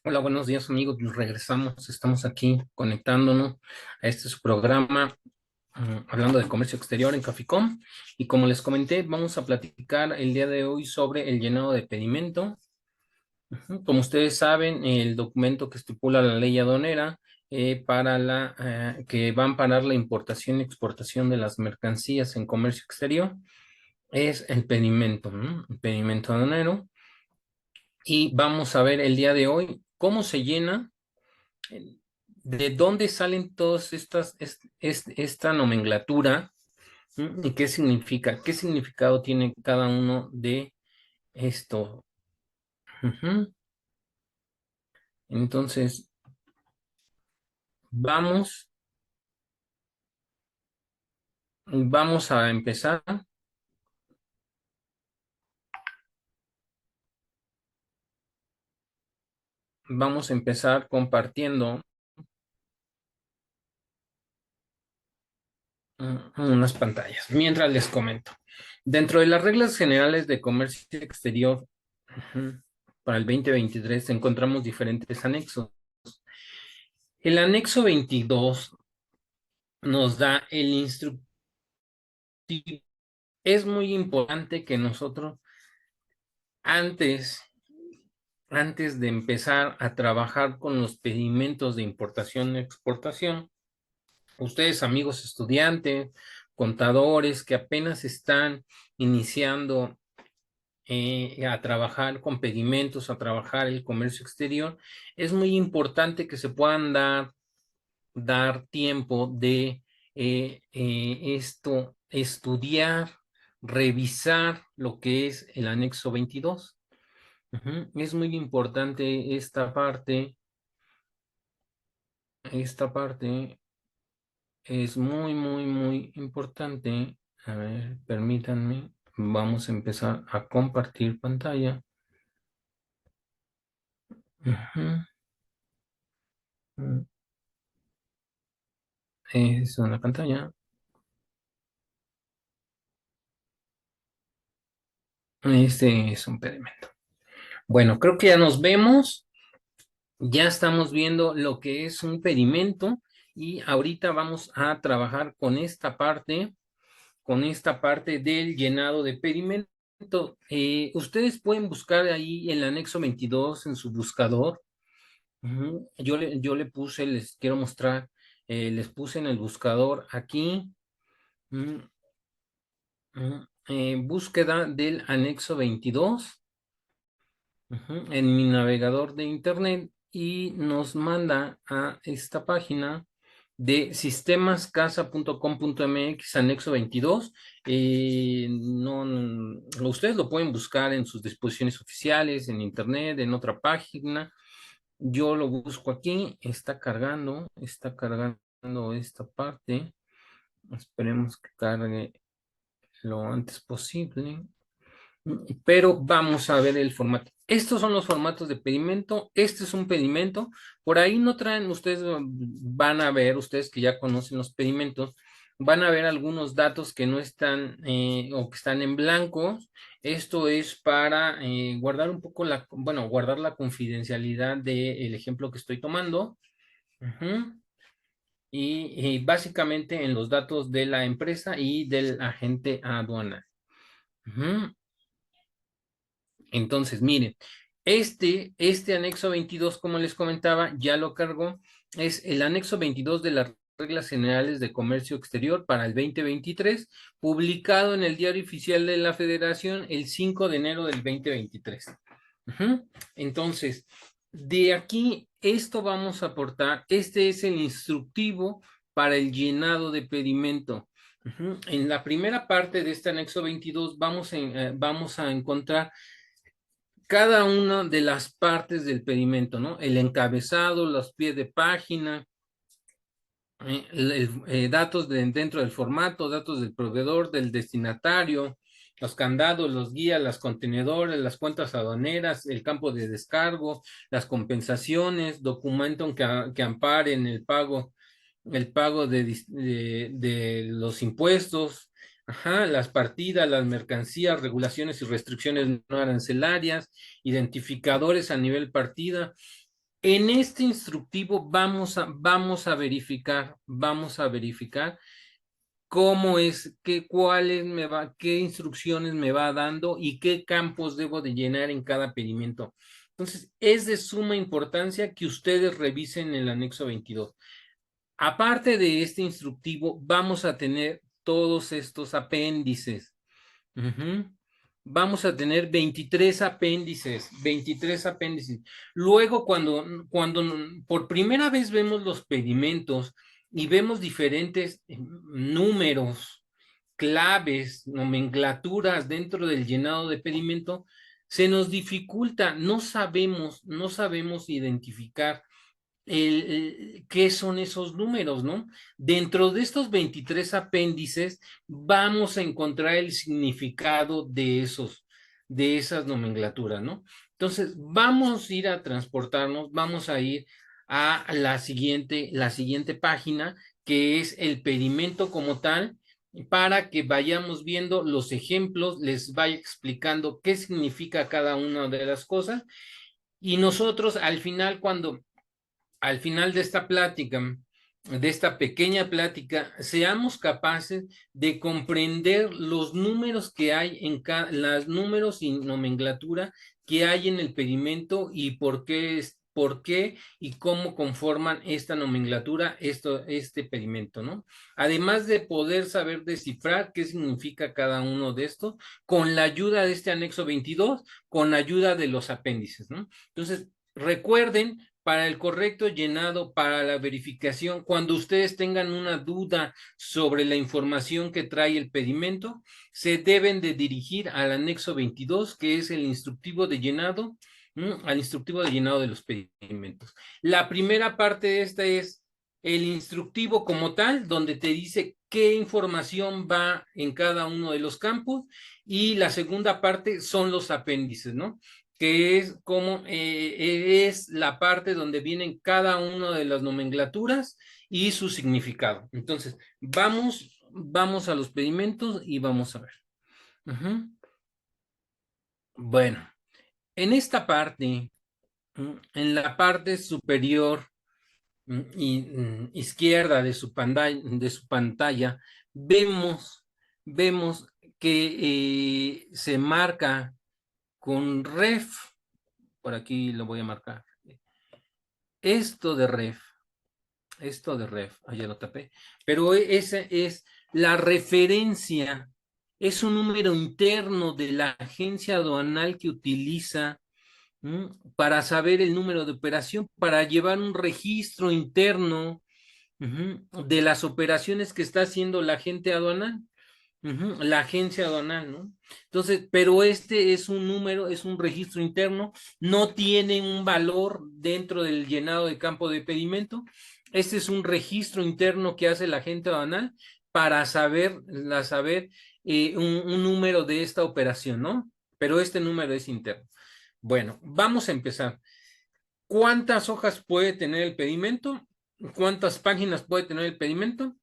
Hola, buenos días amigos. Nos regresamos, estamos aquí conectándonos a este su programa, hablando de comercio exterior en Caficom. Y como les comenté, vamos a platicar el día de hoy sobre el llenado de pedimento. Como ustedes saben, el documento que estipula la ley aduanera que va a amparar la importación y exportación de las mercancías en comercio exterior es el pedimento, ¿no? El pedimento aduanero. Y vamos a ver el día de hoy cómo se llena. ¿De dónde salen todas esta nomenclatura? ¿Y qué significa? ¿Qué significado tiene cada uno de esto? Ujú. Entonces, vamos, vamos a empezar. Vamos a empezar compartiendo unas pantallas. Mientras les comento. Dentro de las reglas generales de comercio exterior, ujú, para el 2023 encontramos diferentes anexos. El anexo 22 nos da el instructivo. Es muy importante que nosotros, antes, antes de empezar a trabajar con los pedimentos de importación y exportación, ustedes, amigos estudiantes, contadores que apenas están iniciando a trabajar con pedimentos, a trabajar el comercio exterior, es muy importante que se puedan dar tiempo de estudiar, revisar lo que es el anexo 22. Es muy importante esta parte es muy, muy, muy importante. A ver, permítanme, vamos a empezar a compartir pantalla. Ujú. Es una pantalla. Este es un pedimento. Bueno, creo que ya nos vemos. Ya estamos viendo lo que es un pedimento y ahorita vamos a trabajar con esta parte del llenado de pedimento. Ustedes pueden buscar ahí el anexo 22 en su buscador. Yo le puse, les quiero mostrar, les puse en el buscador aquí, ujú, búsqueda del anexo 22. En mi navegador de internet y nos manda a esta página de sistemascasa.com.mx anexo 22. Ustedes lo pueden buscar en sus disposiciones oficiales, en internet, en otra página. Yo lo busco aquí, está cargando esta parte. Esperemos que cargue lo antes posible. Pero vamos a ver el formato. Estos son los formatos de pedimento. Este es un pedimento. Por ahí no traen, ustedes van a ver, ustedes que ya conocen los pedimentos, van a ver algunos datos que no están o que están en blanco. Esto es para guardar un poco bueno, guardar la confidencialidad del ejemplo que estoy tomando. Ujú. Y básicamente en los datos de la empresa y del agente aduanal. Ujú. Entonces, miren, este anexo 22, como les comentaba, ya lo cargó. Es el anexo 22 de las reglas generales de comercio exterior para el 2023, publicado en el Diario Oficial de la Federación el 5 de enero del 2023. Entonces, de aquí, esto vamos a aportar. Este es el instructivo para el llenado de pedimento. En la primera parte de este anexo 22 vamos a encontrar cada una de las partes del pedimento, ¿no? El encabezado, los pies de página, datos dentro del formato, datos del proveedor, del destinatario, los candados, los guías, las contenedores, las cuentas aduaneras, el campo de descargo, las compensaciones, documento que amparen el pago de los impuestos, ajá, las partidas, las mercancías, regulaciones y restricciones no arancelarias, identificadores a nivel partida. En este instructivo vamos a verificar cómo es, qué instrucciones me va dando y qué campos debo de llenar en cada pedimento. Entonces, es de suma importancia que ustedes revisen el anexo 22. Aparte de este instructivo, vamos a tener todos estos apéndices. Ujú. Vamos a tener 23 apéndices, 23 apéndices. Luego, cuando por primera vez vemos los pedimentos y vemos diferentes números, claves, nomenclaturas dentro del llenado de pedimento, se nos dificulta, no sabemos identificar qué son esos números, ¿no? Dentro de estos 23 apéndices vamos a encontrar el significado de esas nomenclaturas, ¿no? Entonces, vamos a ir a transportarnos, vamos a ir a la siguiente página, que es el pedimento como tal, para que vayamos viendo los ejemplos, les vaya explicando qué significa cada una de las cosas. Y nosotros al final de esta plática, de esta pequeña plática, seamos capaces de comprender los números que hay los números y nomenclatura que hay en el pedimento y por qué y cómo conforman esta nomenclatura, este pedimento, ¿no? Además de poder saber descifrar qué significa cada uno de estos, con la ayuda de este anexo 22, con ayuda de los apéndices, ¿no? Entonces, recuerden para el correcto llenado, para la verificación, cuando ustedes tengan una duda sobre la información que trae el pedimento, se deben de dirigir al anexo 22, que es el instructivo de llenado, al instructivo de llenado de los pedimentos. La primera parte de esta es el instructivo como tal, donde te dice qué información va en cada uno de los campos, y la segunda parte son los apéndices, ¿no? Que es como es la parte donde vienen cada una de las nomenclaturas y su significado. Entonces, vamos a los pedimentos y vamos a ver. Ujú. Bueno, en esta parte, en la parte superior izquierda de su pantalla, vemos que se marca con ref. Por aquí lo voy a marcar. Esto de ref, ya lo tapé, pero esa es la referencia, es un número interno de la agencia aduanal que utiliza para saber el número de operación, para llevar un registro interno de las operaciones que está haciendo la agente aduanal. La agencia aduanal, ¿no? Entonces, pero este es un número, es un registro interno, no tiene un valor dentro del llenado de campo de pedimento. Este es un registro interno que hace la agente aduanal para saber un número de esta operación, ¿no? Pero este número es interno. Bueno, vamos a empezar. ¿Cuántas hojas puede tener el pedimento? ¿Cuántas páginas puede tener el pedimento?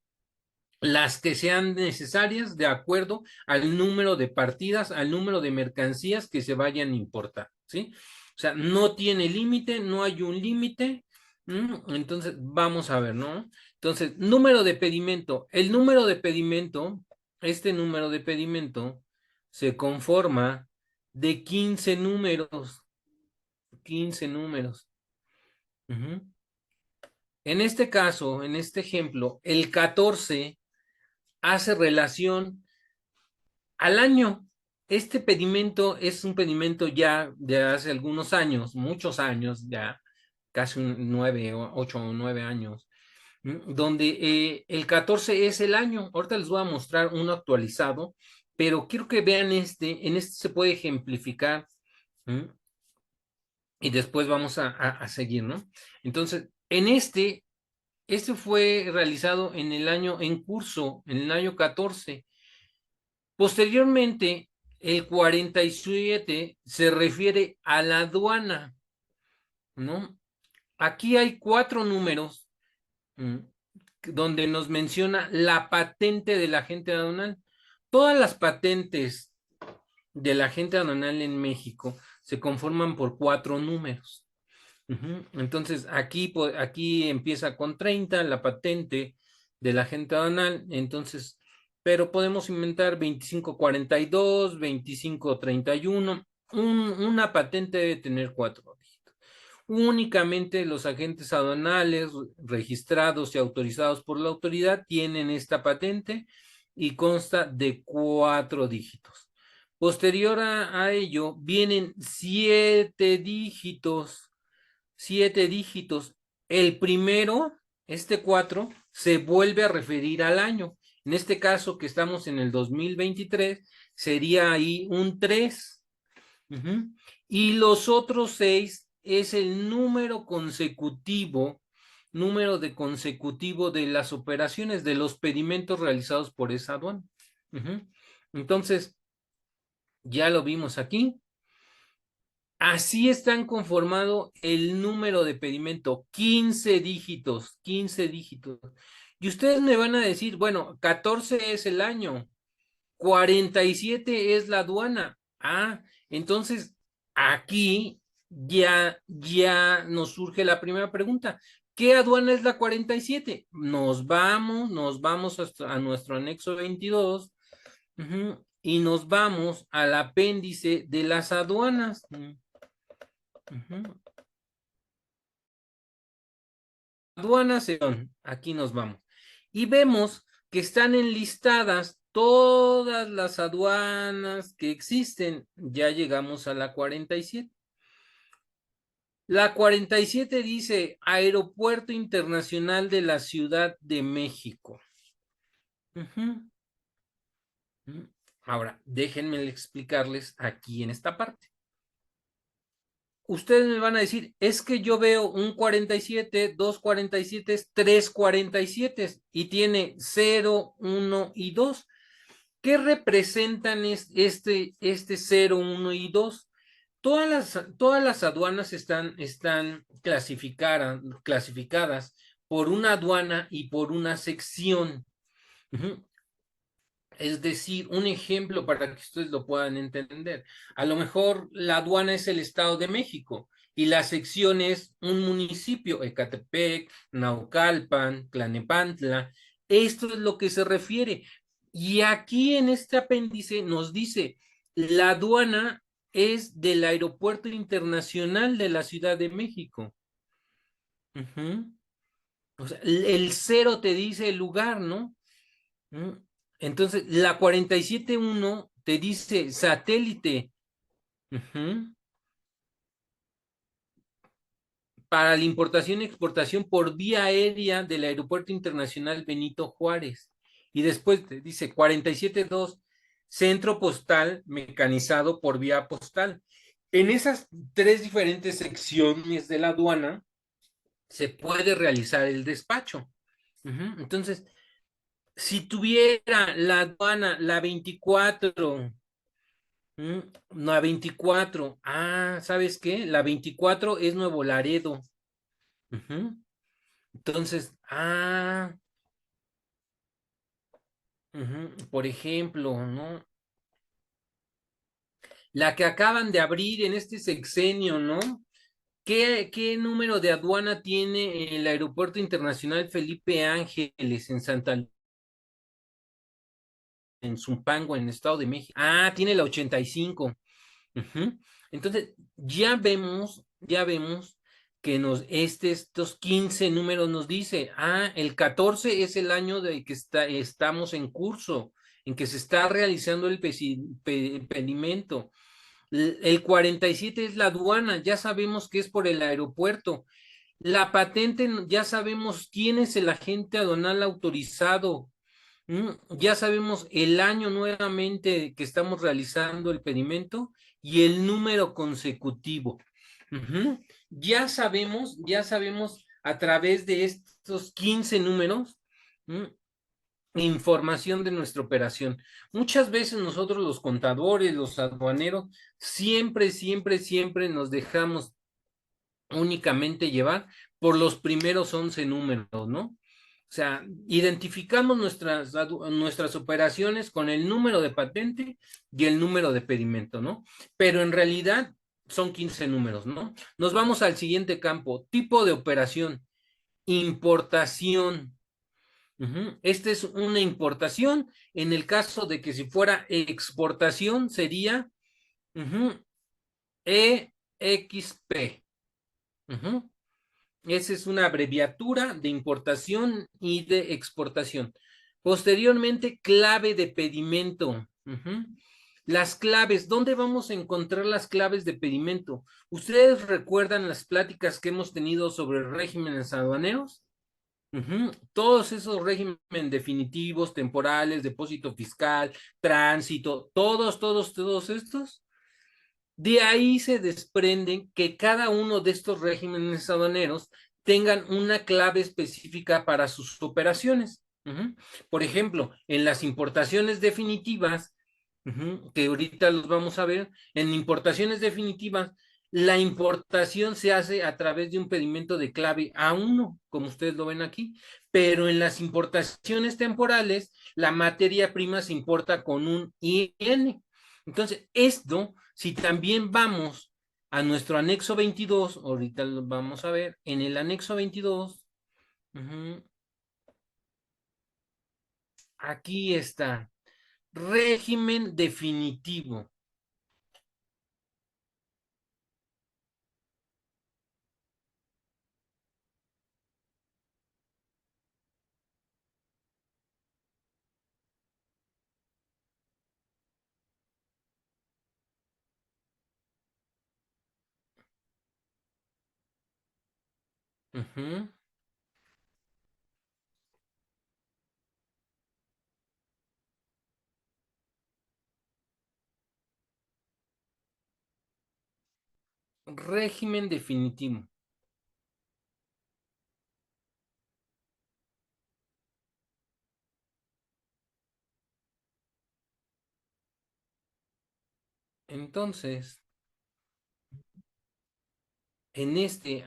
Las que sean necesarias de acuerdo al número de partidas, al número de mercancías que se vayan a importar, ¿sí? O sea, no tiene límite, no hay un límite. Entonces, vamos a ver, ¿no? Entonces, número de pedimento. El número de pedimento, este número de pedimento se conforma de 15 números, 15 números. Ujú. En este caso, en este ejemplo, el 14 hace relación al año. Este pedimento es un pedimento ya de hace algunos años, muchos años, ya casi 8 o 9 años, donde el 14 es el año. Ahorita les voy a mostrar uno actualizado, pero quiero que vean en este se puede ejemplificar, ¿m? Y después vamos a seguir, ¿no? Entonces, este fue realizado en el año en curso, en el año 14. Posteriormente, el 47 se refiere a la aduana, ¿no? Aquí hay 4 números mm, donde nos menciona la patente del agente aduanal. Todas las patentes del agente aduanal en México se conforman por 4 números. Entonces, aquí empieza con 30 la patente del agente aduanal, entonces, pero podemos inventar 2542, 2531, una patente debe tener 4 dígitos. Únicamente los agentes aduanales registrados y autorizados por la autoridad tienen esta patente y consta de 4 dígitos. Posterior a ello, vienen 7 dígitos. 7 dígitos. El primero, este 4, se vuelve a referir al año. En este caso, que estamos en el 2023, sería ahí un 3. Y los otros 6 es el número de consecutivo de las operaciones, de los pedimentos realizados por esa aduana. Entonces, ya lo vimos aquí. Así están conformado el número de pedimento, 15 dígitos, 15 dígitos. Y ustedes me van a decir, bueno, 14 es el año, 47 es la aduana. Ah, entonces aquí ya nos surge la primera pregunta. ¿Qué aduana es la 47? Nos vamos a nuestro anexo 22, y nos vamos al apéndice de las aduanas. Aduanas, aquí nos vamos. Y vemos que están enlistadas todas las aduanas que existen. Ya llegamos a la 47. La 47 dice Aeropuerto Internacional de la Ciudad de México. Ahora, déjenme explicarles aquí en esta parte. Ustedes me van a decir, es que yo veo un 47, dos 47, tres 47 y tiene 0, 1 y 2. ¿Qué representan este 0, 1 y 2? Todas las aduanas están clasificadas por una aduana y por una sección. Es decir, un ejemplo para que ustedes lo puedan entender. A lo mejor la aduana es el Estado de México y la sección es un municipio, Ecatepec, Naucalpan, Tlanepantla. Esto es lo que se refiere. Y aquí en este apéndice nos dice, la aduana es del Aeropuerto Internacional de la Ciudad de México. O sea, el 0 te dice el lugar, ¿no? Entonces, la 47.1 te dice satélite. Para la importación y exportación por vía aérea del Aeropuerto Internacional Benito Juárez. Y después te dice 47.2, centro postal mecanizado por vía postal. En esas 3 diferentes secciones de la aduana se puede realizar el despacho. Entonces, si tuviera la aduana, la 24, la 24, ¿sabes qué? La 24 es Nuevo Laredo. Entonces, por ejemplo, ¿no? La que acaban de abrir en este sexenio, ¿no? ¿Qué número de aduana tiene el Aeropuerto Internacional Felipe Ángeles en en Zumpango, en el Estado de México? Tiene la 85. Entonces, ya vemos que estos 15 números nos dice, el 14 es el año de que estamos en curso, en que se está realizando el pedimento. El 47 es la aduana, ya sabemos que es por el aeropuerto. La patente, ya sabemos quién es el agente aduanal autorizado. Ya sabemos el año nuevamente que estamos realizando el pedimento y el número consecutivo. Ya sabemos a través de estos 15 números, información de nuestra operación. Muchas veces nosotros los contadores, los aduaneros, siempre nos dejamos únicamente llevar por los primeros 11 números, ¿no? O sea, identificamos nuestras operaciones con el número de patente y el número de pedimento, ¿no? Pero en realidad son 15 números, ¿no? Nos vamos al siguiente campo, tipo de operación, importación. Esta es una importación. En el caso de que si fuera exportación, sería EXP. Esa es una abreviatura de importación y de exportación. Posteriormente, clave de pedimento. Las claves, ¿dónde vamos a encontrar las claves de pedimento? ¿Ustedes recuerdan las pláticas que hemos tenido sobre regímenes aduaneros? Todos esos regímenes definitivos, temporales, depósito fiscal, tránsito, todos estos, de ahí se desprenden que cada uno de estos regímenes aduaneros tengan una clave específica para sus operaciones. Por ejemplo, en las importaciones definitivas, que ahorita los vamos a ver, en importaciones definitivas, la importación se hace a través de un pedimento de clave A1, como ustedes lo ven aquí, pero en las importaciones temporales, la materia prima se importa con un IN. Entonces, esto, si también vamos a nuestro anexo 22, ahorita lo vamos a ver, en el anexo 22, aquí está, régimen definitivo. Ujú. Régimen definitivo. Entonces, en este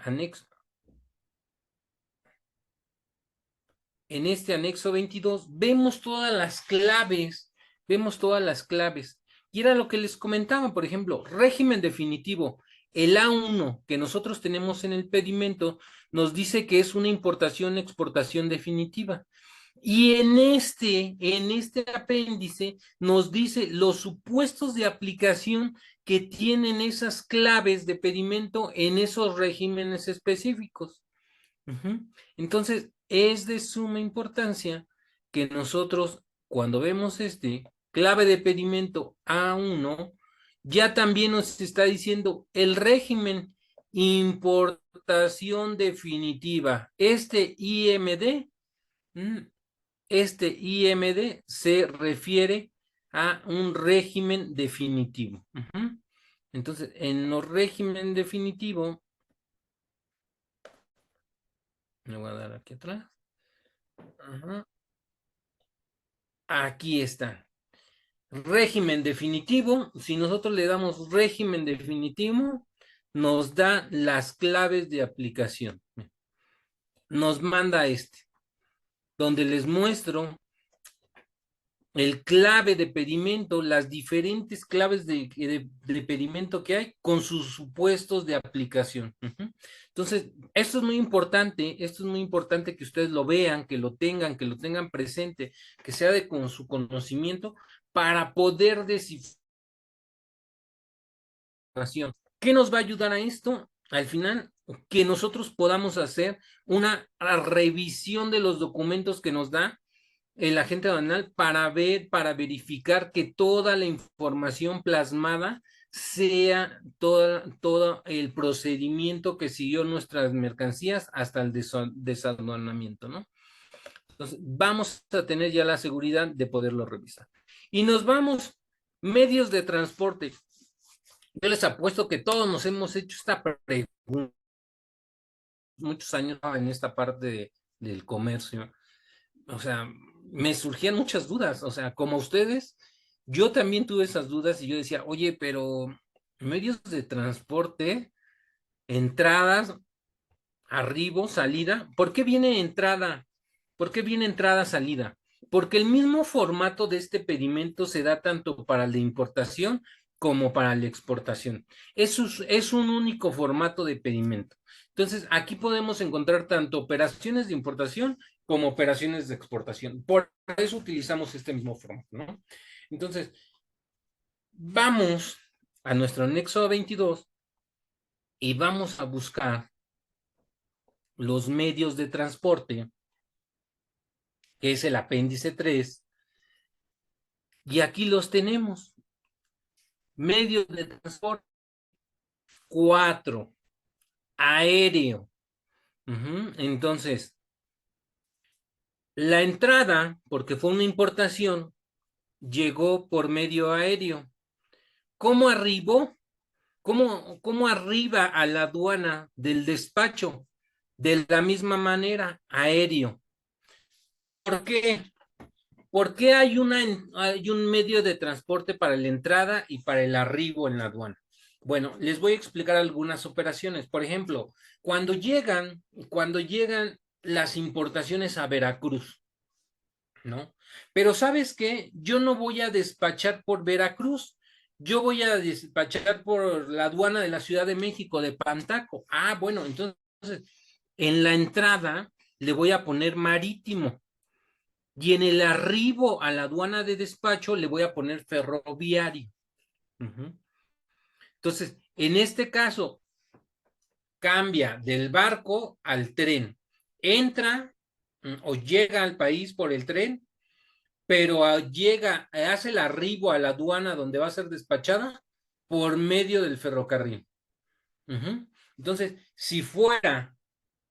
anexo 22, vemos todas las claves. Y era lo que les comentaba, por ejemplo, régimen definitivo. El A1 que nosotros tenemos en el pedimento nos dice que es una importación-exportación definitiva. Y en este apéndice nos dice los supuestos de aplicación que tienen esas claves de pedimento en esos regímenes específicos. Entonces, es de suma importancia que nosotros, cuando vemos clave de pedimento A1, ya también nos está diciendo el régimen importación definitiva. Mm, este IMD se refiere a un régimen definitivo. Entonces, en los régimen definitivo, me voy a dar aquí atrás. Ajá. Aquí está. Régimen definitivo. Si nosotros le damos régimen definitivo, nos da las claves de aplicación. Nos manda donde les muestro el clave de pedimento, las diferentes claves de pedimento que hay con sus supuestos de aplicación. Entonces, esto es muy importante que ustedes lo vean, que lo tengan presente, que sea con su conocimiento para poder descifrar. ¿Qué nos va a ayudar a esto? Al final, que nosotros podamos hacer una revisión de los documentos que nos da el agente aduanal para verificar que toda la información plasmada sea todo el procedimiento que siguió nuestras mercancías hasta el desaduanamiento, ¿no? Entonces, vamos a tener ya la seguridad de poderlo revisar. Y nos vamos, medios de transporte. Yo les apuesto que todos nos hemos hecho esta pregunta muchos años en esta parte del comercio. O sea, me surgían muchas dudas, o sea, como ustedes, yo también tuve esas dudas y yo decía, oye, pero medios de transporte, entradas, arribo, salida, ¿por qué viene entrada? ¿Por qué viene entrada, salida? Porque el mismo formato de este pedimento se da tanto para la importación como para la exportación. Eso es un único formato de pedimento. Entonces, aquí podemos encontrar tanto operaciones de importación como operaciones de exportación. Por eso utilizamos este mismo formato, ¿no? Entonces, vamos a nuestro anexo 22 y vamos a buscar los medios de transporte, que es el apéndice 3, y aquí los tenemos. Medios de transporte 4, aéreo. Entonces, la entrada, porque fue una importación, llegó por medio aéreo. ¿Cómo arribó? ¿Cómo arriba a la aduana del despacho? De la misma manera, aéreo. ¿Por qué? ¿Por qué hay un medio de transporte para la entrada y para el arribo en la aduana? Bueno, les voy a explicar algunas operaciones. Por ejemplo, cuando llegan las importaciones a Veracruz, ¿no? Pero ¿sabes qué? Yo no voy a despachar por Veracruz, yo voy a despachar por la aduana de la Ciudad de México, de Pantaco. Ah, bueno, entonces en la entrada le voy a poner marítimo y en el arribo a la aduana de despacho le voy a poner ferroviario. Entonces, en este caso, cambia del barco al tren. Entra o llega al país por el tren, pero hace el arribo a la aduana donde va a ser despachada por medio del ferrocarril. Entonces, si fuera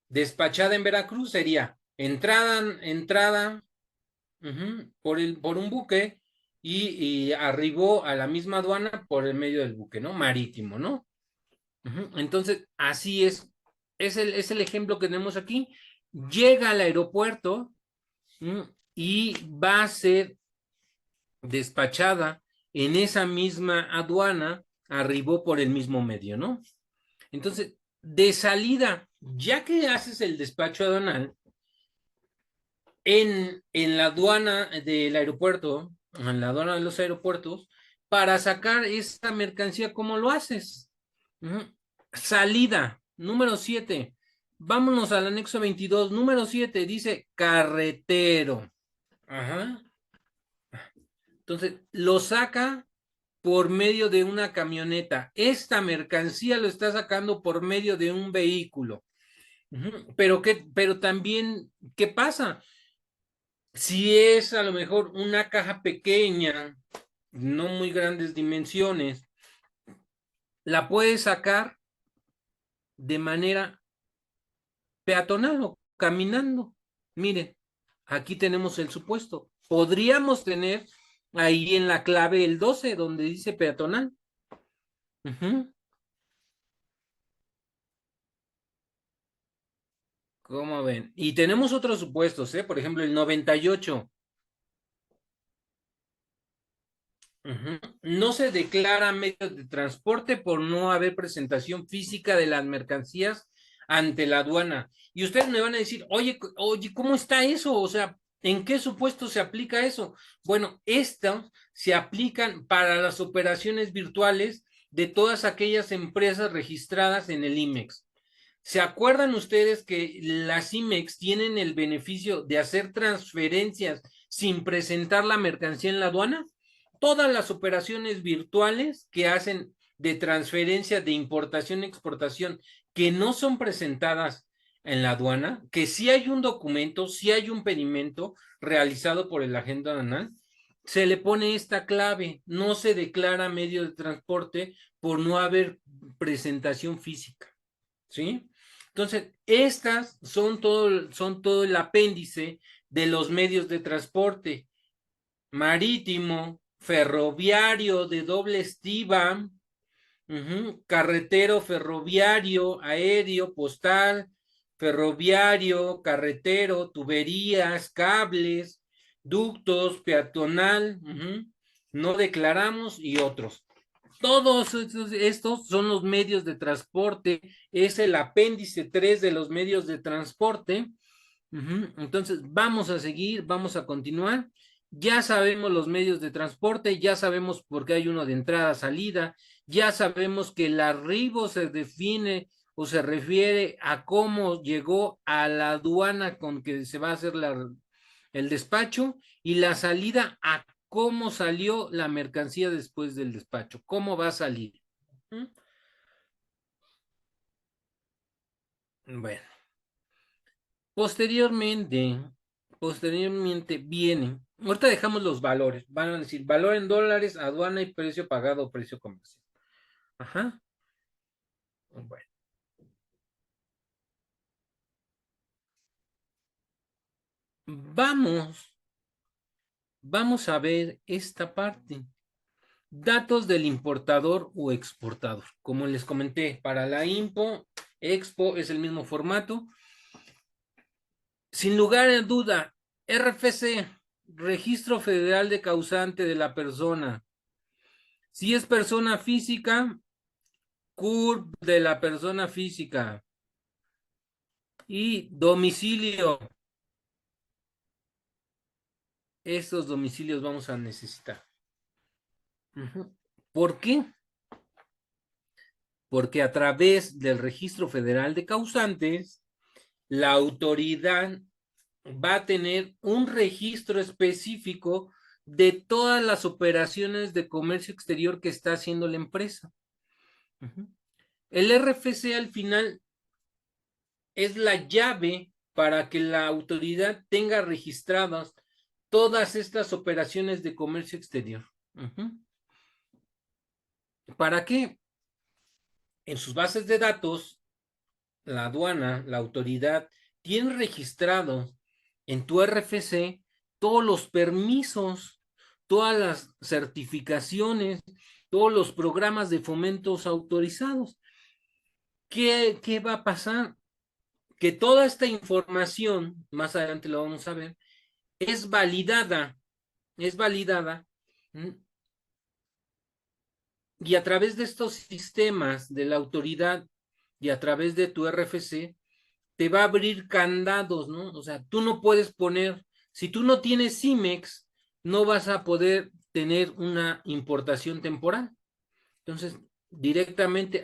despachada en Veracruz, sería entrada por un buque y arribó a la misma aduana por el medio del buque, ¿no? Marítimo, ¿no? Entonces, así es el ejemplo que tenemos aquí. Llega al aeropuerto y va a ser despachada en esa misma aduana, arribó por el mismo medio, ¿no? Entonces, de salida, ya que haces el despacho aduanal, en la aduana del aeropuerto, en la aduana de los aeropuertos, para sacar esa mercancía, ¿cómo lo haces? Salida, número 7. Vámonos al anexo 22, número 7, dice carretero. Ajá. Entonces, lo saca por medio de una camioneta. Esta mercancía lo está sacando por medio de un vehículo. Pero también, ¿qué pasa? Si es a lo mejor una caja pequeña, no muy grandes dimensiones, la puedes sacar de manera peatonal o caminando. Miren, aquí tenemos el supuesto. Podríamos tener ahí en la clave el 12, donde dice peatonal. ¿Cómo ven? Y tenemos otros supuestos, ¿eh? Por ejemplo, el 98. No se declara medio de transporte por no haber presentación física de las mercancías ante la aduana. Y ustedes me van a decir, oye, ¿cómo está eso? O sea, ¿en qué supuesto se aplica eso? Bueno, estos se aplican para las operaciones virtuales de todas aquellas empresas registradas en el IMEX. ¿Se acuerdan ustedes que las IMEX tienen el beneficio de hacer transferencias sin presentar la mercancía en la aduana? Todas las operaciones virtuales que hacen de transferencia de importación y exportación que no son presentadas en la aduana, que sí hay un documento, sí hay un pedimento realizado por el agente aduanal, se le pone esta clave, no se declara medio de transporte por no haber presentación física, ¿sí? Entonces, estas son todo el apéndice de los medios de transporte: marítimo, ferroviario de doble estiba, carretero, ferroviario, aéreo, postal, ferroviario, carretero, tuberías, cables, ductos, peatonal, no declaramos y otros. Todos estos son los medios de transporte, es el apéndice 3 de los medios de transporte. Entonces, vamos a seguir, vamos a continuar ya sabemos los medios de transporte, ya sabemos por qué hay uno de entrada, salida, ya sabemos que el arribo se define o se refiere a cómo llegó a la aduana con que se va a hacer el despacho, y la salida a cómo salió la mercancía después del despacho, cómo va a salir. Bueno, posteriormente viene, ahorita dejamos los valores, van a decir valor en dólares, aduana y precio pagado o precio comercial. Ajá. Bueno, vamos, vamos a ver esta parte. Datos del importador o exportador. Como les comenté, para la Expo es el mismo formato. Sin lugar a duda, RFC, Registro Federal de Causante de la persona. Si es persona física, CURP de la persona física. Y domicilio. Estos domicilios vamos a necesitar. ¿Por qué? Porque a través del Registro Federal de Causantes, la autoridad va a tener un registro específico de todas las operaciones de comercio exterior que está haciendo la empresa. El RFC al final es la llave para que la autoridad tenga registradas todas estas operaciones de comercio exterior. ¿Para qué? En sus bases de datos, la aduana, la autoridad, tiene registrado en tu RFC todos los permisos, todas las certificaciones, todos los programas de fomentos autorizados. ¿Qué va a pasar? Que toda esta información, más adelante lo vamos a ver, es validada, y a través de estos sistemas de la autoridad y a través de tu RFC, te va a abrir candados, ¿no? O sea, tú no puedes poner, si tú no tienes CIMEX, no vas a poder tener una importación temporal. Entonces, directamente,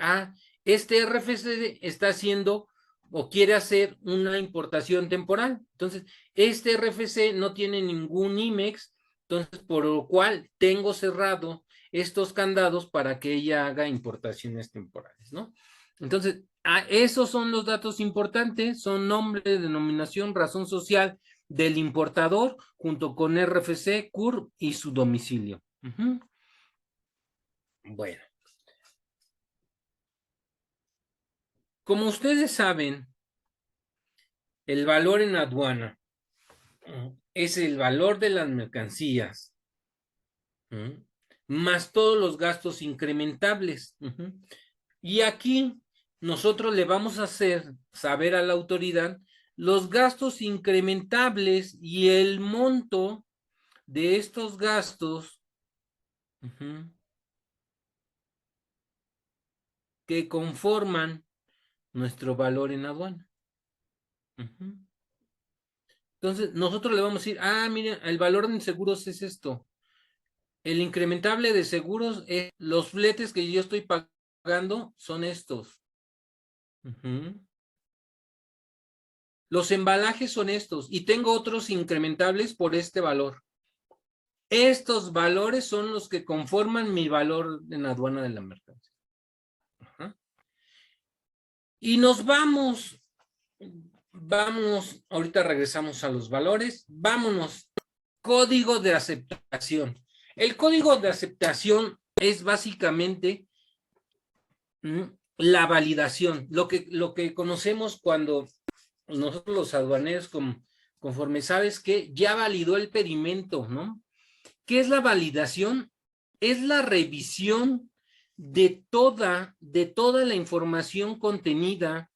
este RFC está haciendo o quiere hacer una importación temporal. Entonces, este RFC no tiene ningún IMEX, entonces, por lo cual tengo cerrado estos candados para que ella haga importaciones temporales, ¿no? Entonces, esos son los datos importantes, son nombre, denominación, razón social del importador, junto con RFC, CUR y su domicilio. Bueno, como ustedes saben, el valor en aduana es el valor de las mercancías, más todos los gastos incrementables. Y aquí nosotros le vamos a hacer saber a la autoridad los gastos incrementables y el monto de estos gastos que conforman nuestro valor en aduana. Entonces, nosotros le vamos a decir, miren, el valor en seguros es esto. El incrementable de seguros es los fletes que yo estoy pagando son estos. Los embalajes son estos y tengo otros incrementables por este valor. Estos valores son los que conforman mi valor en la aduana de la mercancía. Y nos vamos, ahorita regresamos a los valores, vámonos. Código de aceptación. El código de aceptación es básicamente la validación, lo que conocemos cuando nosotros los aduaneros, conforme sabes que ya validó el pedimento, ¿no? ¿Qué es la validación? Es la revisión de toda la información contenida,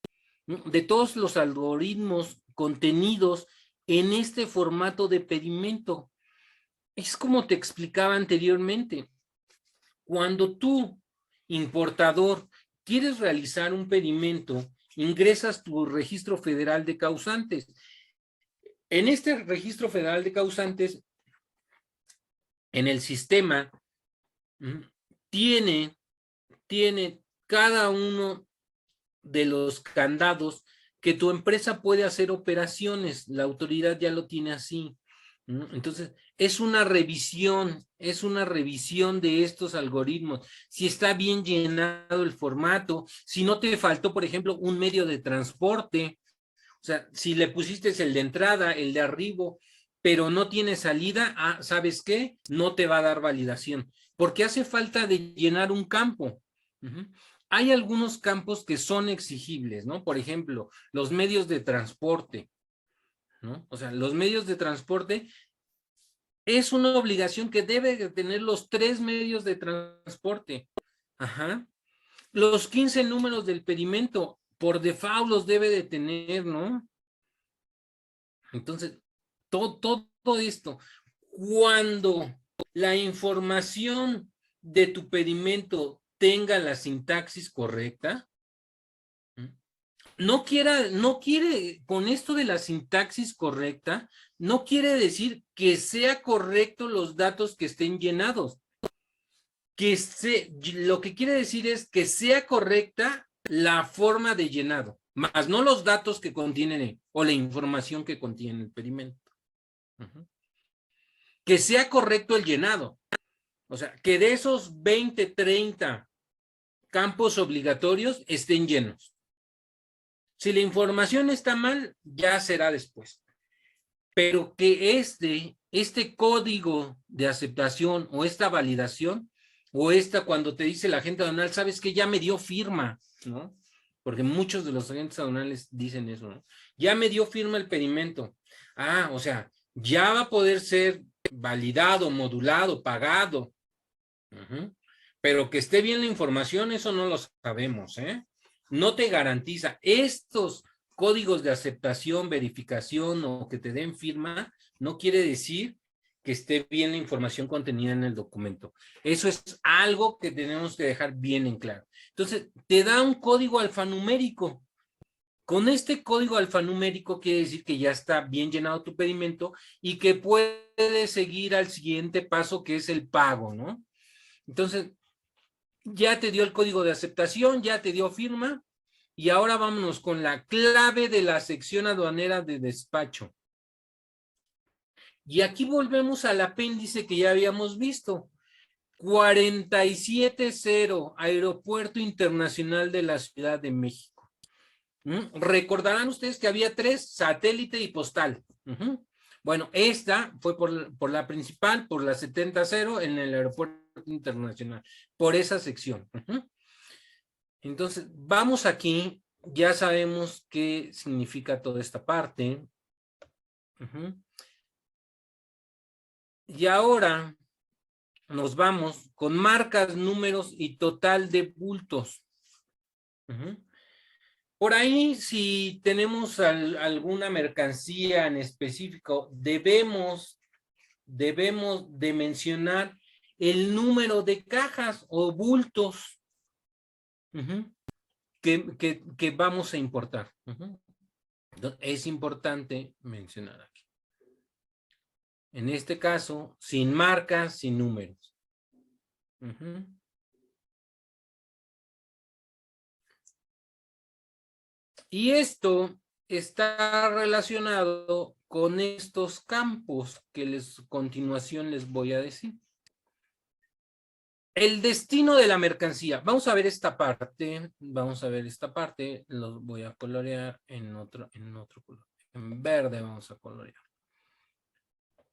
¿no? De todos los algoritmos contenidos en este formato de pedimento. Es como te explicaba anteriormente. Cuando tú, importador, quieres realizar un pedimento, ingresas tu registro federal de causantes. En este registro federal de causantes en el sistema, tiene cada uno de los candados que tu empresa puede hacer operaciones. La autoridad ya lo tiene así. Entonces, es una revisión de estos algoritmos. Si está bien llenado el formato, si no te faltó, por ejemplo, un medio de transporte, o sea, si le pusiste el de entrada, el de arribo, pero no tiene salida, ¿sabes qué? No te va a dar validación, porque hace falta de llenar un campo. Hay algunos campos que son exigibles, ¿no? Por ejemplo, los medios de transporte, ¿no? O sea, los medios de transporte es una obligación que debe de tener los 3 medios de transporte. Ajá. Los 15 números del pedimento, por default los debe de tener, ¿no? Entonces, todo esto, cuando la información de tu pedimento tenga la sintaxis correcta, no quiere, con esto de la sintaxis correcta, no quiere decir que sea correcto los datos que estén llenados. Lo que quiere decir es que sea correcta la forma de llenado, más no los datos que contienen o la información que contiene el pedimento. Que sea correcto el llenado. O sea, que de esos 20, 30 campos obligatorios estén llenos. Si la información está mal, ya será después. Pero que este código de aceptación o esta validación o cuando te dice la agente aduanal, sabes que ya me dio firma, ¿no? Porque muchos de los agentes aduanales dicen eso, ¿no? Ya me dio firma el pedimento. O sea, ya va a poder ser validado, modulado, pagado. Pero que esté bien la información, eso no lo sabemos, ¿eh? No te garantiza. Estos códigos de aceptación, verificación o que te den firma, no quiere decir que esté bien la información contenida en el documento. Eso es algo que tenemos que dejar bien en claro. Entonces, te da un código alfanumérico. Con este código alfanumérico quiere decir que ya está bien llenado tu pedimento y que puedes seguir al siguiente paso, que es el pago, ¿no? Entonces, ya te dio el código de aceptación, ya te dio firma, y ahora vámonos con la clave de la sección aduanera de despacho. Y aquí volvemos al apéndice que ya habíamos visto. 470, Aeropuerto Internacional de la Ciudad de México. Recordarán ustedes que había 3, satélite y postal. Bueno, esta fue por la principal, por la 70 en el Aeropuerto Internacional, por esa sección. Entonces, vamos aquí, ya sabemos qué significa toda esta parte. Y ahora nos vamos con marcas, números y total de bultos. Por ahí, si tenemos alguna mercancía en específico, debemos de mencionar el número de cajas o bultos que vamos a importar. Entonces, es importante mencionar aquí. En este caso, sin marcas, sin números. Y esto está relacionado con estos campos que a continuación les voy a decir. El destino de la mercancía. Vamos a ver esta parte. Lo voy a colorear en otro color. En verde vamos a colorear.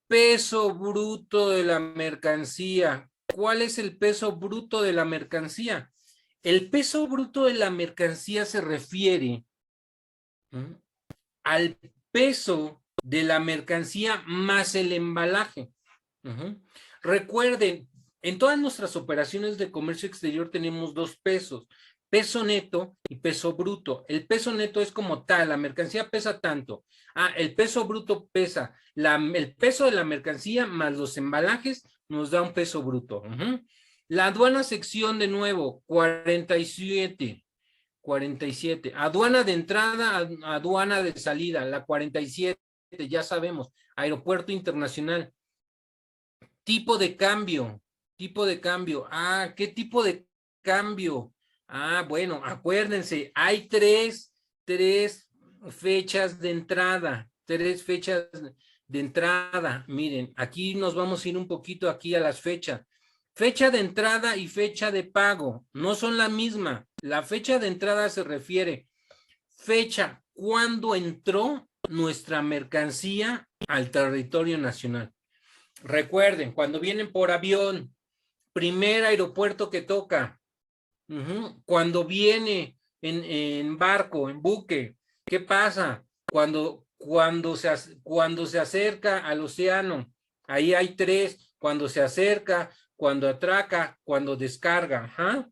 Peso bruto de la mercancía. ¿Cuál es el peso bruto de la mercancía? El peso bruto de la mercancía se refiere al peso de la mercancía más el embalaje. Recuerden, en todas nuestras operaciones de comercio exterior tenemos 2 pesos, peso neto y peso bruto. El peso neto es como tal, la mercancía pesa tanto. El peso bruto pesa, el peso de la mercancía más los embalajes nos da un peso bruto. La aduana sección de nuevo, 47. Aduana de entrada, aduana de salida, la 47, ya sabemos, Aeropuerto Internacional. Tipo de cambio, tipo de cambio. Ah, ¿qué tipo de cambio? Ah, bueno, acuérdense, hay tres fechas de entrada, tres fechas de entrada. Miren, aquí nos vamos a ir un poquito aquí a las fechas. Fecha de entrada y fecha de pago no son la misma. La fecha de entrada se refiere fecha cuando entró nuestra mercancía al territorio nacional. Recuerden, cuando vienen por avión, primer aeropuerto que toca. Cuando viene en barco, en buque, ¿qué pasa? Cuando se acerca al océano, ahí hay tres, cuando se acerca, cuando atraca, cuando descarga. Ajá.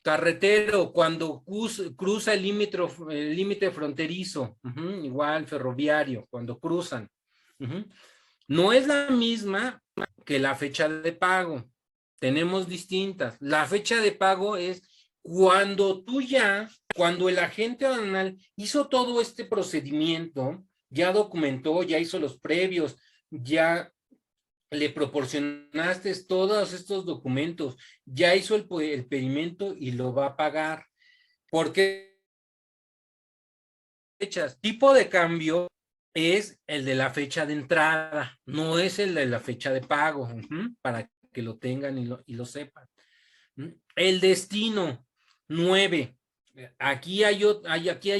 Carretero, cuando cruza el límite fronterizo, igual ferroviario, cuando cruzan. No es la misma que la fecha de pago. Tenemos distintas. La fecha de pago es cuando el agente aduanal hizo todo este procedimiento, ya documentó, ya hizo los previos, ya le proporcionaste todos estos documentos, ya hizo el pedimento y lo va a pagar. ¿Por qué fechas? Tipo de cambio es el de la fecha de entrada, no es el de la fecha de pago, para que lo tengan y lo sepan. El destino, 9. Aquí hay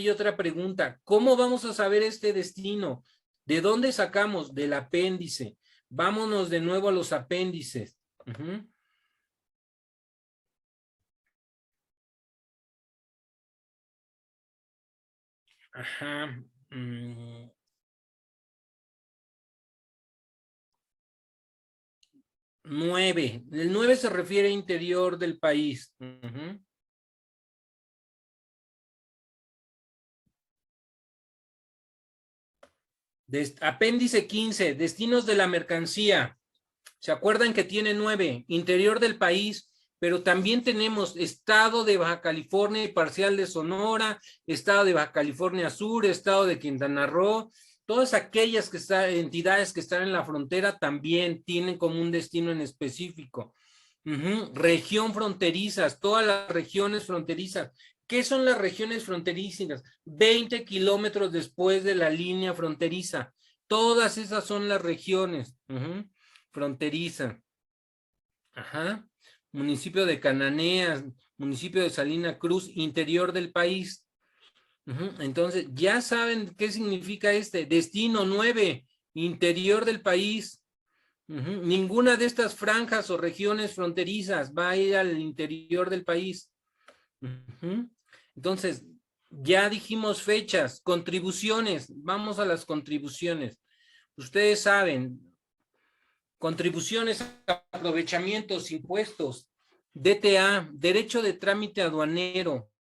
otra pregunta. ¿Cómo vamos a saber este destino? ¿De dónde sacamos? Del apéndice. Vámonos de nuevo a los apéndices. Ajá. 9. El 9 se refiere a interior del país. Apéndice 15, destinos de la mercancía. ¿Se acuerdan que tiene 9? Interior del país, pero también tenemos estado de Baja California y parcial de Sonora, estado de Baja California Sur, estado de Quintana Roo. Todas aquellas entidades que están en la frontera también tienen como un destino en específico. Región fronterizas, todas las regiones fronterizas. ¿Qué son las regiones fronterizas? 20 kilómetros después de la línea fronteriza. Todas esas son las regiones. Fronteriza. Ajá. Municipio de Cananeas, municipio de Salina Cruz, interior del país. Entonces, ya saben qué significa este. Destino 9, interior del país. Ninguna de estas franjas o regiones fronterizas va a ir al interior del país. Entonces, ya dijimos fechas, contribuciones. Vamos a las contribuciones. Ustedes saben, contribuciones, aprovechamientos, impuestos, DTA, derecho de trámite aduanero,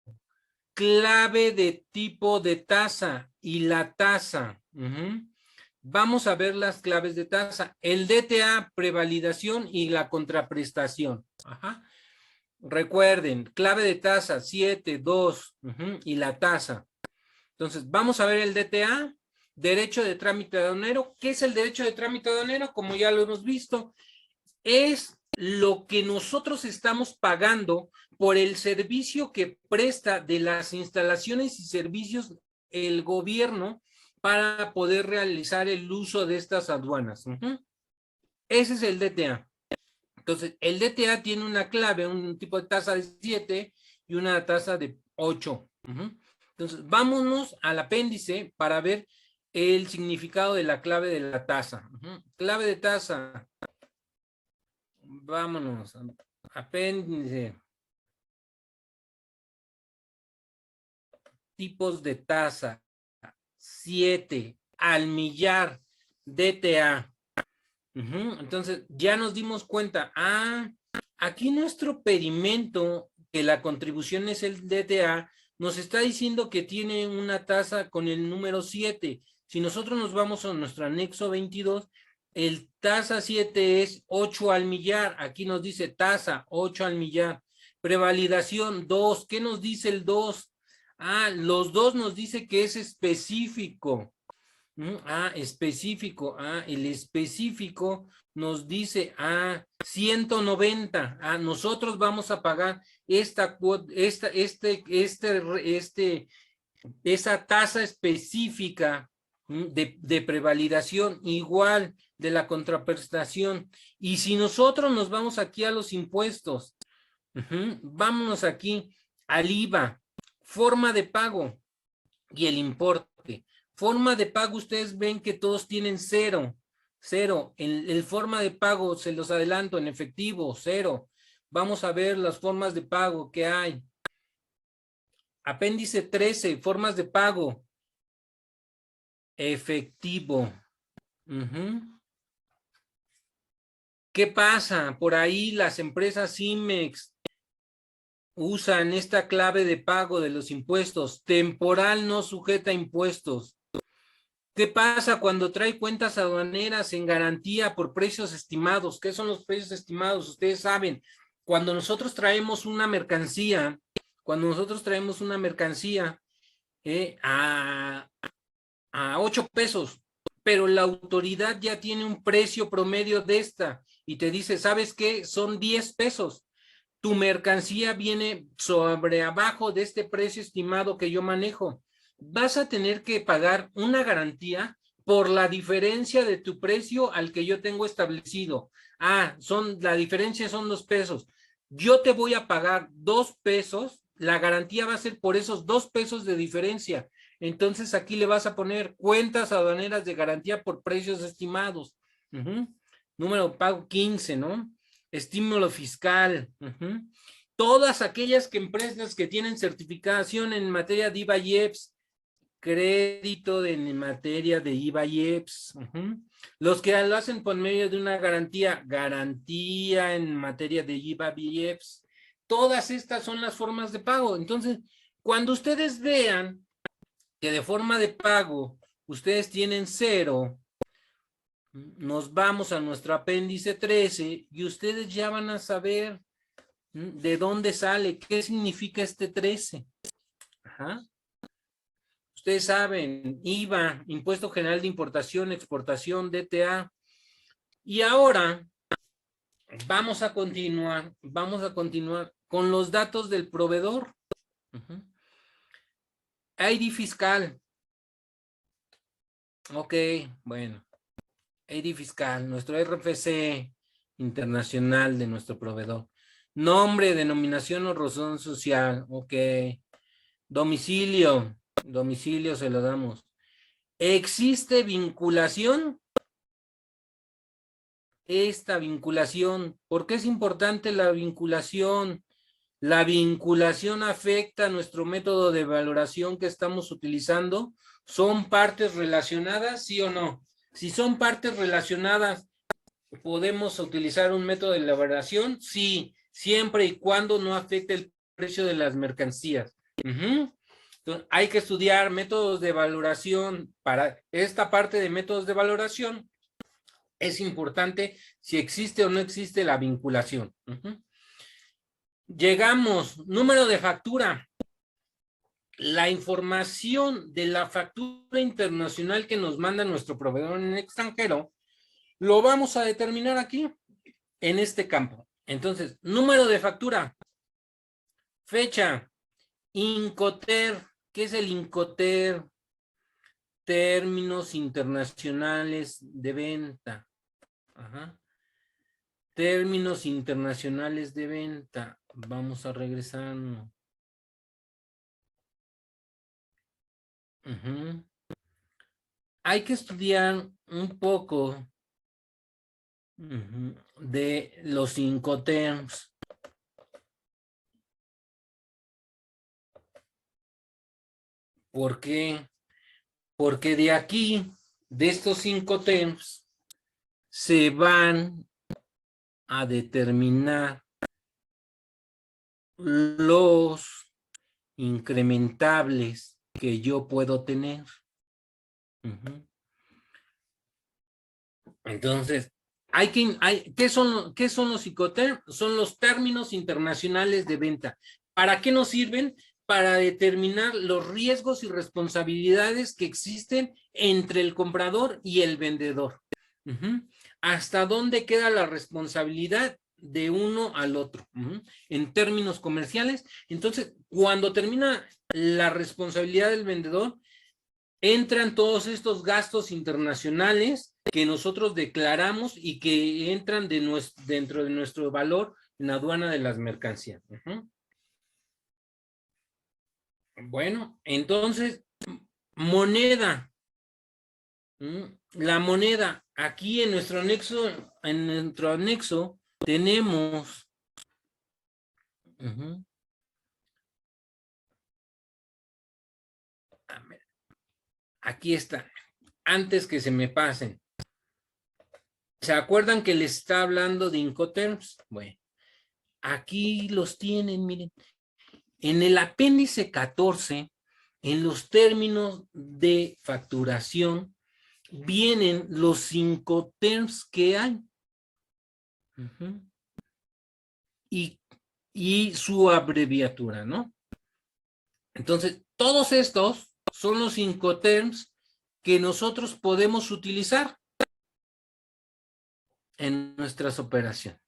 clave de tipo de tasa y la tasa. Vamos a ver las claves de tasa. El DTA, prevalidación y la contraprestación. Ajá. Recuerden, clave de tasa 7, 2 y la tasa. Entonces, vamos a ver el DTA, derecho de trámite aduanero. ¿Qué es el derecho de trámite aduanero? Como ya lo hemos visto, es lo que nosotros estamos pagando por el servicio que presta de las instalaciones y servicios el gobierno para poder realizar el uso de estas aduanas. Ese es el DTA. Entonces, el DTA tiene una clave, un tipo de tasa de 7 y una tasa de 8. Entonces, vámonos al apéndice para ver el significado de la clave de la tasa. Clave de tasa. Vámonos. Apéndice. Tipos de tasa. 7 al millar DTA. Entonces, ya nos dimos cuenta. Aquí nuestro pedimento, que la contribución es el DTA, nos está diciendo que tiene una tasa con el número 7. Si nosotros nos vamos a nuestro anexo 22, el tasa 7 es 8 al millar. Aquí nos dice tasa 8 al millar. Prevalidación 2. ¿Qué nos dice el 2? Los 2 nos dice que es específico. Específico. El específico nos dice, 190. Nosotros vamos a pagar esa tasa específica de prevalidación igual de la contraprestación. Y si nosotros nos vamos aquí a los impuestos, vámonos aquí al IVA, forma de pago y el importe. Forma de pago, ustedes ven que todos tienen cero. El forma de pago, se los adelanto, en efectivo, 0. Vamos a ver las formas de pago que hay. Apéndice 13, formas de pago. Efectivo. ¿Qué pasa? Por ahí las empresas IMEX usan esta clave de pago de los impuestos. Temporal no sujeta a impuestos. ¿Qué pasa cuando trae cuentas aduaneras en garantía por precios estimados? ¿Qué son los precios estimados? Ustedes saben, cuando nosotros traemos una mercancía, a 8 pesos, pero la autoridad ya tiene un precio promedio de esta y te dice, ¿sabes qué? Son 10 pesos. Tu mercancía viene sobre abajo de este precio estimado que yo manejo. Vas a tener que pagar una garantía por la diferencia de tu precio al que yo tengo establecido. La diferencia son 2 pesos. Yo te voy a pagar 2 pesos, la garantía va a ser por esos 2 pesos de diferencia. Entonces aquí le vas a poner cuentas aduaneras de garantía por precios estimados. Número de pago 15, ¿no? Estímulo fiscal. Todas aquellas empresas que tienen certificación en materia de IVA y EPS, crédito en materia de IVA y EPS. Los que lo hacen por medio de una garantía en materia de IVA y EPS. Todas estas son las formas de pago. Entonces, cuando ustedes vean que de forma de pago ustedes tienen 0, nos vamos a nuestro apéndice 13 y ustedes ya van a saber de dónde sale, qué significa este 13. Ustedes saben, IVA, Impuesto General de Importación, Exportación, DTA. Y ahora vamos a continuar con los datos del proveedor. ID fiscal. Ok, bueno. ID fiscal, nuestro RFC internacional de nuestro proveedor. Nombre, denominación o razón social. Ok. Domicilio se lo damos. ¿Existe vinculación? Esta vinculación, ¿por qué es importante la vinculación? La vinculación afecta a nuestro método de valoración que estamos utilizando. ¿Son partes relacionadas, sí o no? Si son partes relacionadas, ¿podemos utilizar un método de valoración? Sí, siempre y cuando no afecte el precio de las mercancías. Entonces, hay que estudiar métodos de valoración. Para esta parte de métodos de valoración es importante si existe o no existe la vinculación. Llegamos, número de factura. La información de la factura internacional que nos manda nuestro proveedor en el extranjero, lo vamos a determinar aquí, en este campo. Entonces, número de factura, fecha, Incoter. ¿Qué es el Incoter? Términos internacionales de venta. Términos internacionales de venta. Vamos a regresar. Hay que estudiar un poco de los Incoterms. ¿Por qué? Porque de aquí, de estos Incoterms, se van a determinar los incrementables que yo puedo tener. Entonces, ¿qué son los Incoterms? Son los términos internacionales de venta. ¿Para qué nos sirven? Para determinar los riesgos y responsabilidades que existen entre el comprador y el vendedor. ¿Hasta dónde queda la responsabilidad de uno al otro? En términos comerciales. Entonces, cuando termina la responsabilidad del vendedor, entran todos estos gastos internacionales que nosotros declaramos y que entran dentro de nuestro valor en la aduana de las mercancías. Bueno, entonces, moneda. La moneda, aquí en nuestro anexo, tenemos, aquí está, antes que se me pasen. ¿Se acuerdan que les está hablando de Incoterms? Bueno, aquí los tienen, miren. En el apéndice 14, en los términos de facturación, vienen los Incoterms que hay. Y su abreviatura, ¿no? Entonces, todos estos son los Incoterms que nosotros podemos utilizar en nuestras operaciones.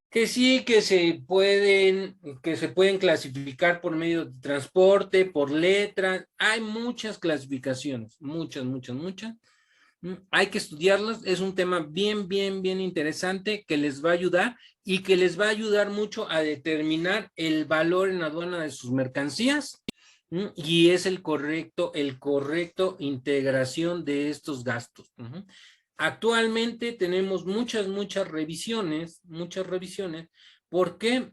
Que sí, que se pueden clasificar por medio de transporte, por letras. Hay muchas clasificaciones, muchas, muchas, muchas. Hay que estudiarlas, es un tema bien, bien, bien interesante que les va a ayudar y que les va a ayudar mucho a determinar el valor en aduana de sus mercancías y es el correcto integración de estos gastos. Actualmente tenemos muchas, muchas revisiones. ¿Por qué?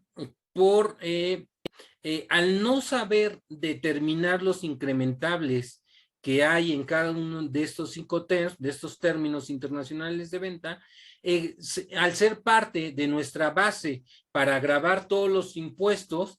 Al no saber determinar los incrementables que hay en cada uno de estos de estos términos internacionales de venta, al ser parte de nuestra base para grabar todos los impuestos,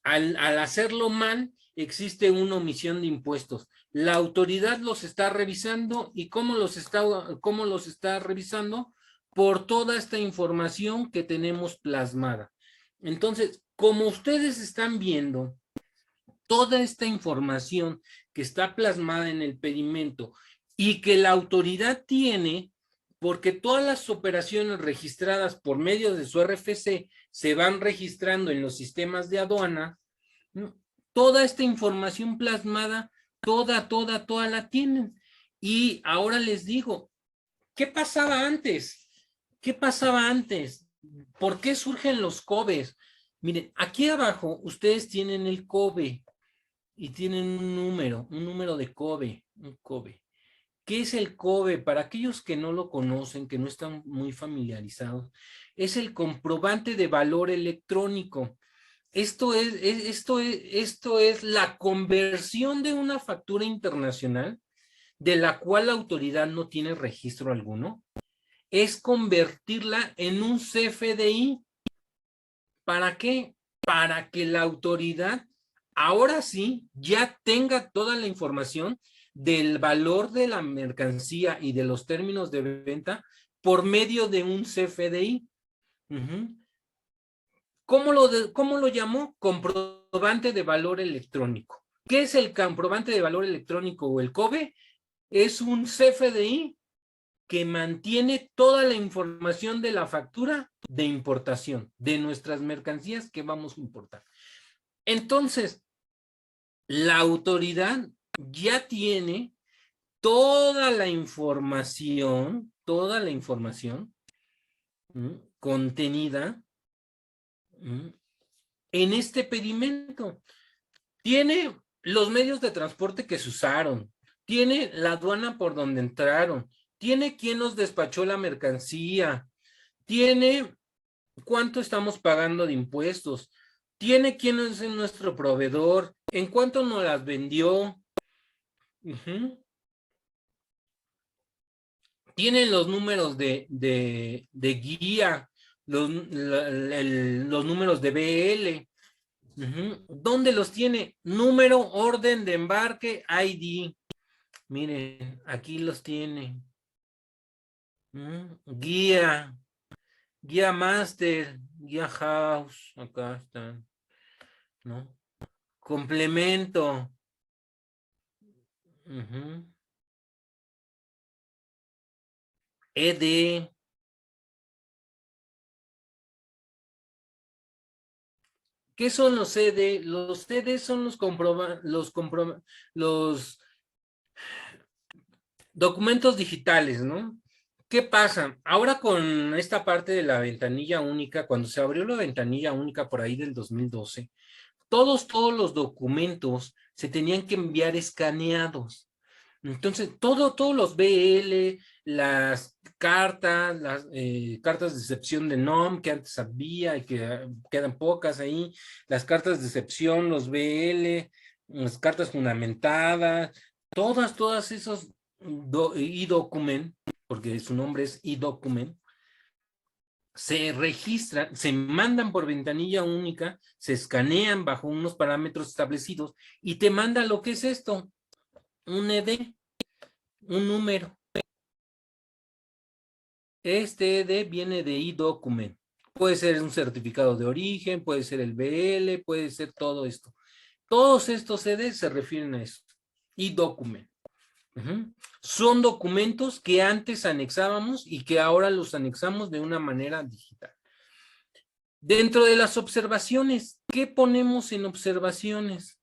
al hacerlo mal, existe una omisión de impuestos. La autoridad los está revisando y cómo los está revisando por toda esta información que tenemos plasmada. Entonces, como ustedes están viendo, toda esta información que está plasmada en el pedimento y que la autoridad tiene, porque todas las operaciones registradas por medio de su RFC se van registrando en los sistemas de aduana, toda esta información plasmada, toda la tienen. Y ahora les digo, ¿qué pasaba antes? ¿Qué pasaba antes? ¿Por qué surgen los COBEs? Miren, aquí abajo ustedes tienen el COBE y tienen un número de COBE, un COBE. ¿Qué es el COBE? Para aquellos que no lo conocen, que no están muy familiarizados, es el comprobante de valor electrónico. Esto es la conversión de una factura internacional de la cual la autoridad no tiene registro alguno, es convertirla en un CFDI. ¿Para qué? Para que la autoridad ahora sí ya tenga toda la información del valor de la mercancía y de los términos de venta por medio de un CFDI. ¿Cómo lo llamó? Comprobante de valor electrónico. ¿Qué es el comprobante de valor electrónico o el COBE? Es un CFDI que mantiene toda la información de la factura de importación, de nuestras mercancías que vamos a importar. Entonces, la autoridad ya tiene toda la información contenida en este pedimento. Tiene los medios de transporte que se usaron, tiene la aduana por donde entraron, tiene quién nos despachó la mercancía, tiene cuánto estamos pagando de impuestos, tiene quién es nuestro proveedor, en cuánto nos las vendió. Tienen los números de guía, los números de BL. ¿Dónde los tiene? Número, orden de embarque, ID. Miren, aquí los tiene. Guía, guía master, guía house, acá están, ¿no? complemento. Ujú. ED. ¿Qué son los CD? Los CD son los documentos digitales, ¿no? ¿Qué pasa? Ahora con esta parte de la ventanilla única, cuando se abrió la ventanilla única por ahí del 2012, todos los documentos se tenían que enviar escaneados. Entonces, todos los BL, las cartas, las cartas de excepción de NOM que antes había y que quedan pocas ahí, las cartas de excepción, los BL, las cartas fundamentadas, todas esos e-document, porque su nombre es e-document, se registran, se mandan por ventanilla única, se escanean bajo unos parámetros establecidos y te manda lo que es esto, un ED, un número. Este ED viene de e-document. Puede ser un certificado de origen, puede ser el BL, puede ser todo esto. Todos estos ED se refieren a eso. E-document. Son documentos que antes anexábamos y que ahora los anexamos de una manera digital. Dentro de las observaciones, ¿qué ponemos en observaciones?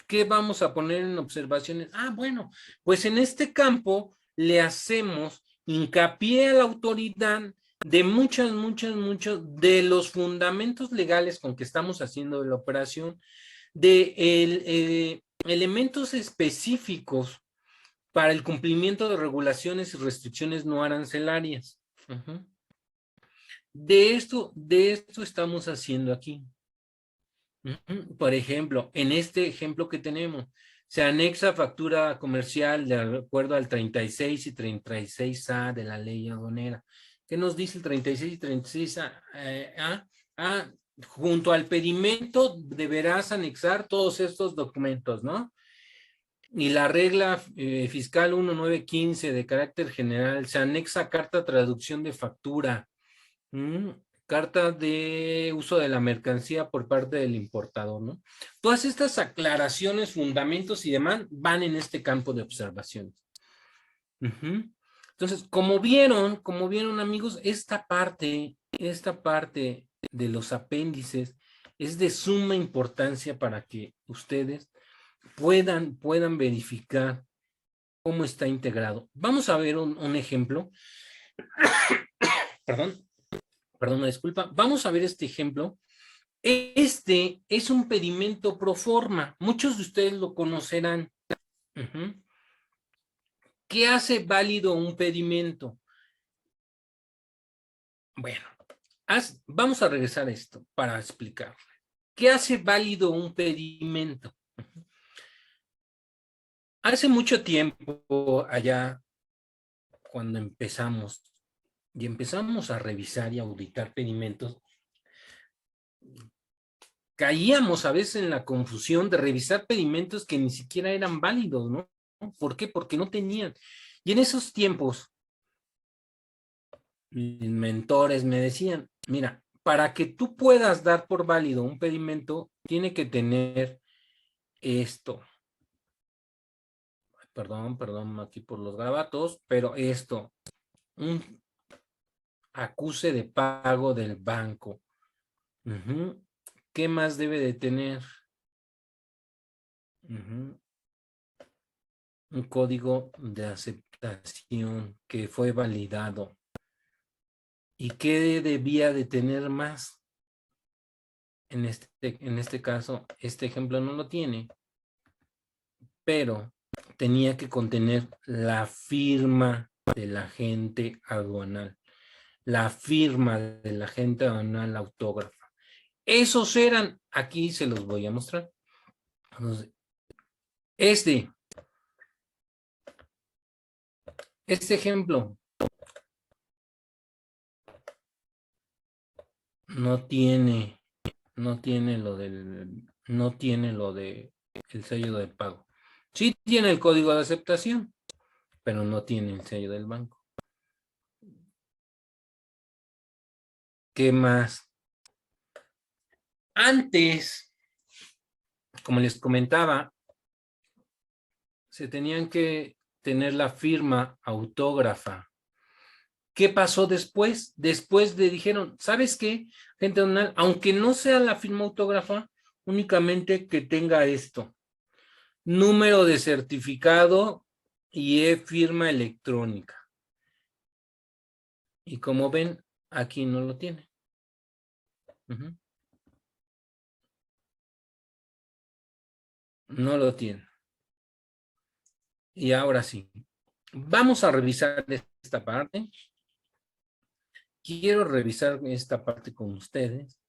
¿Qué vamos a poner en observaciones? Ah, bueno, pues en este campo le hacemos hincapié a la autoridad de muchos de los fundamentos legales con que estamos haciendo la operación, de elementos específicos para el cumplimiento de regulaciones y restricciones no arancelarias. De esto estamos haciendo aquí. Por ejemplo, en este ejemplo que tenemos, se anexa factura comercial de acuerdo al 36 y 36A de la ley aduanera. ¿Qué nos dice el 36 y 36A? Junto al pedimento deberás anexar todos estos documentos, ¿no? Y la regla fiscal 1915 de carácter general, se anexa carta traducción de factura. Carta de uso de la mercancía por parte del importador, ¿no? Todas estas aclaraciones, fundamentos y demás van en este campo de observaciones. Entonces, como vieron amigos, esta parte de los apéndices es de suma importancia para que ustedes puedan verificar cómo está integrado. Vamos a ver un ejemplo. Perdón, una disculpa. Vamos a ver este ejemplo. Este es un pedimento pro forma. Muchos de ustedes lo conocerán. ¿Qué hace válido un pedimento? Bueno, vamos a regresar a esto para explicar. ¿Qué hace válido un pedimento? Hace mucho tiempo, allá, cuando empezamos a revisar y auditar pedimentos, caíamos a veces en la confusión de revisar pedimentos que ni siquiera eran válidos, ¿no? ¿Por qué? Porque no tenían. Y en esos tiempos, mis mentores me decían, mira, para que tú puedas dar por válido un pedimento, tiene que tener esto. Perdón aquí por los garabatos, pero esto, un acuse de pago del banco. ¿Qué más debe de tener? Un código de aceptación que fue validado. ¿Y qué debía de tener más? En este caso, este ejemplo no lo tiene, pero tenía que contener la firma del agente aduanal. La firma del agente aduanal autógrafa. Esos eran, aquí se los voy a mostrar. Este ejemplo no tiene lo de el sello de pago. Sí tiene el código de aceptación, pero no tiene el sello del banco. ¿Qué más? Antes como les comentaba, se tenían que tener la firma autógrafa. ¿Qué pasó después? Después le dijeron, ¿sabes qué, gente donal? Aunque no sea la firma autógrafa, únicamente que tenga esto: número de certificado y firma electrónica. Y como ven, aquí no lo tiene. No lo tiene. Y ahora sí, vamos a revisar esta parte. Quiero revisar esta parte con ustedes.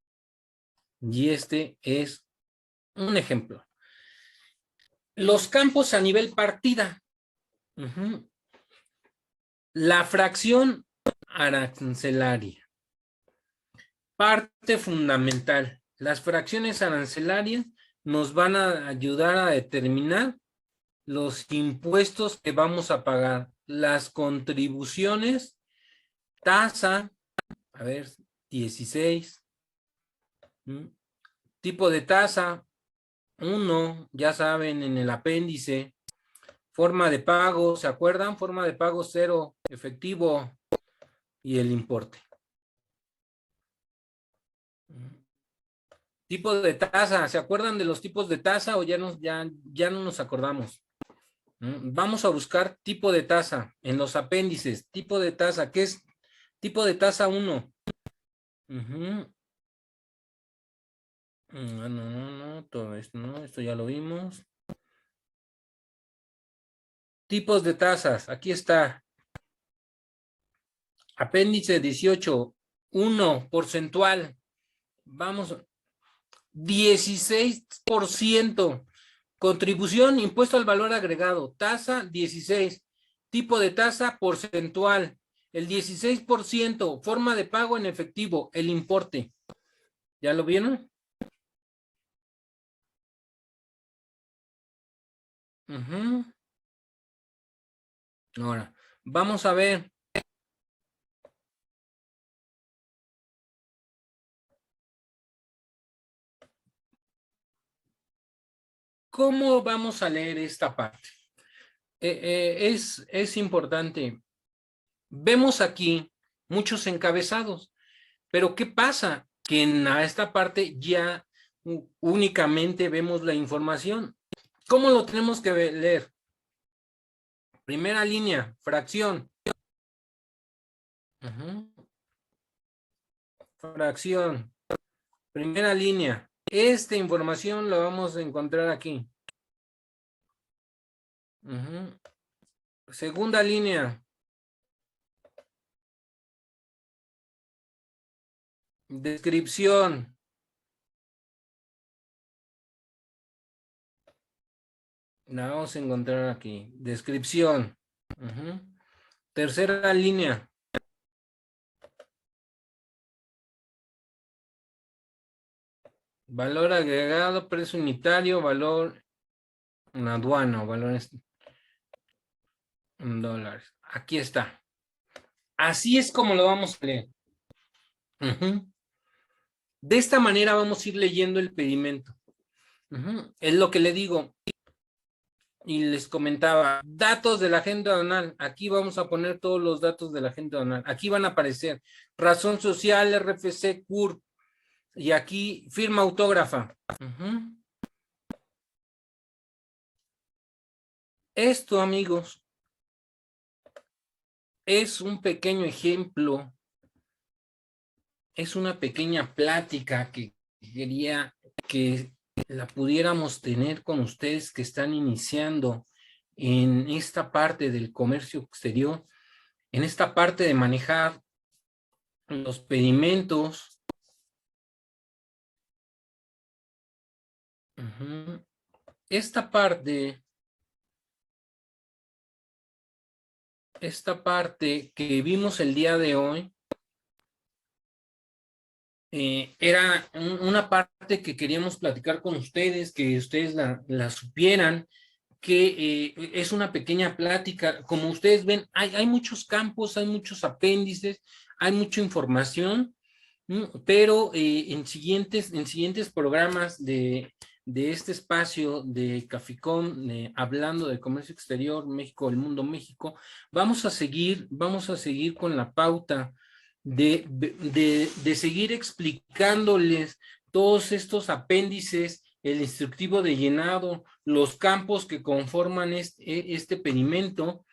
Y este es un ejemplo. Los campos a nivel partida. La fracción arancelaria. Parte fundamental. Las fracciones arancelarias nos van a ayudar a determinar los impuestos que vamos a pagar, las contribuciones, tasa, a ver, 16, tipo de tasa, 1, ya saben, en el apéndice, forma de pago, ¿se acuerdan? Forma de pago 0, efectivo y el importe. Tipo de tasa, ¿se acuerdan de los tipos de tasa o ya no nos acordamos? Vamos a buscar tipo de tasa en los apéndices. Tipo de tasa, ¿qué es tipo de tasa 1? No, todo esto no, esto ya lo vimos. Tipos de tasas, aquí está. Apéndice 18, 1, porcentual. Vamos, 16%. Contribución, impuesto al valor agregado. Tasa, 16. Tipo de tasa, porcentual. El 16%, forma de pago en efectivo, el importe. ¿Ya lo vieron? Ahora, vamos a ver. ¿Cómo vamos a leer esta parte? Es importante. Vemos aquí muchos encabezados, pero ¿qué pasa? Que en esta parte ya únicamente vemos la información. ¿Cómo lo tenemos que leer? Primera línea, fracción. Fracción. Primera línea. Esta información la vamos a encontrar aquí. Segunda línea. Descripción. La vamos a encontrar aquí. Descripción. Tercera línea. Valor agregado, precio unitario, valor en aduana, valores en dólares. Aquí está. Así es como lo vamos a leer. De esta manera vamos a ir leyendo el pedimento. Es lo que le digo. Y les comentaba, datos de la agenda aduanal. Aquí vamos a poner todos los datos de la agenda aduanal. Aquí van a aparecer razón social, RFC, CURP. Y aquí firma autógrafa. Esto, amigos, es un pequeño ejemplo. Es una pequeña plática que quería que la pudiéramos tener con ustedes que están iniciando en esta parte del comercio exterior, en esta parte de manejar los pedimentos. Esta que vimos el día de hoy, era una parte que queríamos platicar con ustedes, que ustedes la supieran, que es una pequeña plática. Como ustedes ven, hay muchos campos, hay muchos apéndices, hay mucha información, pero en siguientes programas de de este espacio de Caficom, hablando de comercio exterior, México, el mundo México. Vamos a seguir con la pauta de seguir explicándoles todos estos apéndices, el instructivo de llenado, los campos que conforman este pedimento,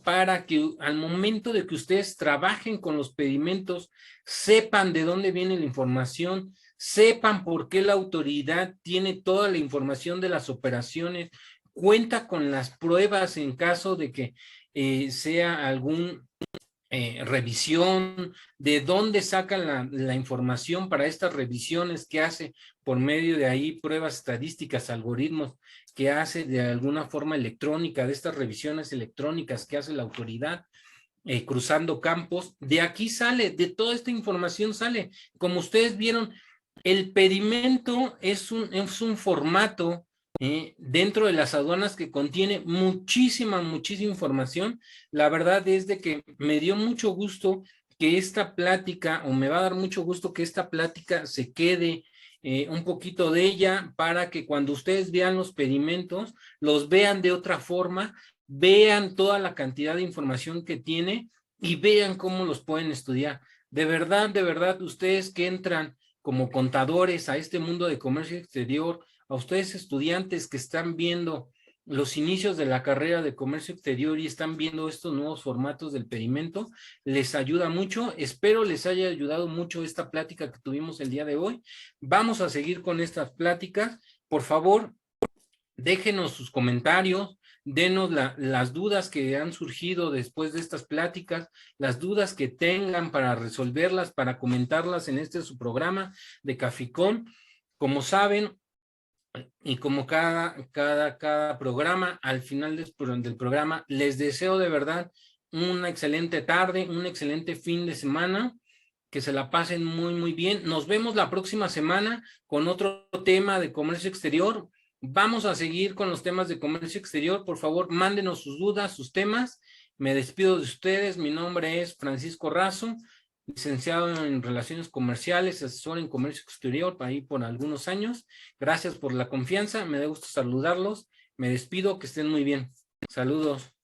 para que al momento de que ustedes trabajen con los pedimentos, sepan de dónde viene la información, sepan por qué la autoridad tiene toda la información de las operaciones, cuenta con las pruebas en caso de que sea algún revisión, de dónde sacan la información para estas revisiones que hace por medio de ahí pruebas estadísticas, algoritmos que hace de alguna forma electrónica, de estas revisiones electrónicas que hace la autoridad. Cruzando campos, de aquí sale, de toda esta información sale. Como ustedes vieron, el pedimento es un formato dentro de las aduanas que contiene muchísima información. La verdad es de que me dio mucho gusto que esta plática, o me va a dar mucho gusto que esta plática se quede un poquito de ella, para que cuando ustedes vean los pedimentos, los vean de otra forma, vean toda la cantidad de información que tiene y vean cómo los pueden estudiar. De verdad, ustedes que entran como contadores a este mundo de comercio exterior, a ustedes estudiantes que están viendo los inicios de la carrera de comercio exterior y están viendo estos nuevos formatos del pedimento, les ayuda mucho. Espero les haya ayudado mucho esta plática que tuvimos el día de hoy. Vamos a seguir con estas pláticas. Por favor, déjenos sus comentarios, denos las dudas que han surgido después de estas pláticas, las dudas que tengan para resolverlas, para comentarlas en su programa de Caficón. Como saben, y como cada programa, al final del programa, les deseo de verdad una excelente tarde, un excelente fin de semana, que se la pasen muy bien. Nos vemos la próxima semana con otro tema de comercio exterior. Vamos a seguir con los temas de comercio exterior. Por favor, mándenos sus dudas, sus temas. Me despido de ustedes. Mi nombre es Francisco Razo, licenciado en Relaciones Comerciales, asesor en comercio exterior, ahí por algunos años. Gracias por la confianza. Me da gusto saludarlos. Me despido. Que estén muy bien. Saludos.